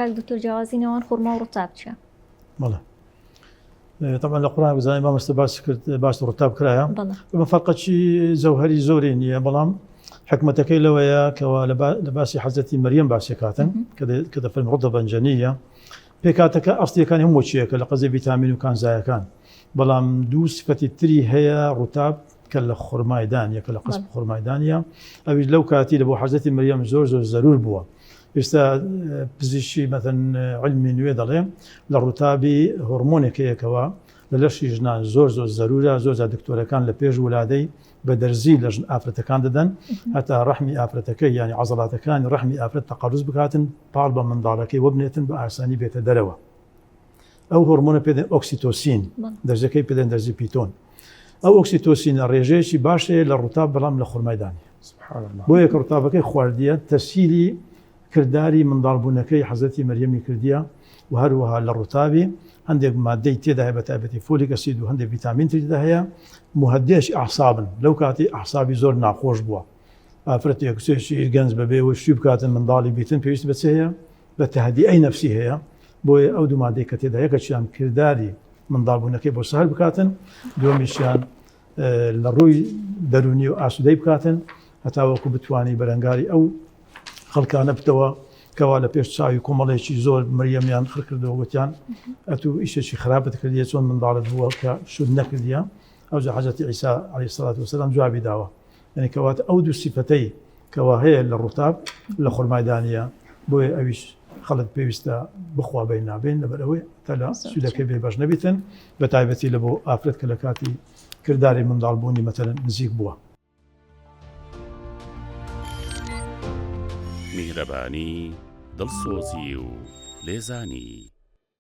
كاك دكتور جوازي نوان خورما ورطابتشا بله طبعا القرآن بزاني ما مستباس باس رتاب كرايا بله ما فرقت شي زوهري زورين يا بلام حكمتك لو يا كوا لباسي حزتي مريم باسكاتن كذا فيلم رضبا جنيه بيكاتك اصلي كان هم شيء لقزي فيتامين وكان زايا كان بلام دو صفتي تري هي رتاب كلا خرماي دانيا كلا قصب خرماي دانيا أبي لو كاتي لبو حزتي مريم زور ضرور بوا يستا بزيشي مثلا علمي نويدالي للرتابي هرمونيك كوا للشي جنان زور ضرورة زور دكتورة كان لبيج ولادي بدرزي لجن آفرت كان ددن حتى رحمي آفرتك يعني عضلات كان رحمي آفرت تقرص بكاتن طالبا من ضالك وابنة بأحساني بيت دروا أو هرمون بيدن أوكسيتوسين درجة بيدن درجة بيتون أو أوكسيتوسين الرجيشي باشي للرتاب برام لخرماي داني سبحان الله بويك رتابك خواردية تسهيلي كرداري من ضربونكي حضرتي مريم كردية وهروها للرتابي عندك مادة تدا بتابتي فوليك أسيد وعندك فيتامين تدا هي مهدئش أعصابا لو كاتي أعصابي زور ناقوش بوا أفرت يكسيشي جنز ببي وشيب كاتن من ضالي بيتن بيست بس هي بتهدي أي نفسي هي بوي أو دو مادة كتدا هي كشان كرداري من ضربونكي بو سهل بكاتن دوم شان للروي دروني وأسودي بكاتن حتى وكو بتواني برنغاري أو خلقانه بتوا كوالا بيش شاي كوماليشي زول مريم يان خركر دوغتيان اتو شي خرابت كرديه سون من ضالد هو شد نكرديا او حاجه عيسى عليه الصلاه والسلام جواب دعوه يعني كوات اود الصفتي كواهي للرطاب لخل ميدانيه بوي اويش خلط بيستا بخوا بيننا بين لبروي تلا سودك باش نبيتن بتايبتي لبو افرت كلكاتي كرداري من ضالبوني مثلا نزيك بوا میهرەبانی دڵسۆزی و لێزانی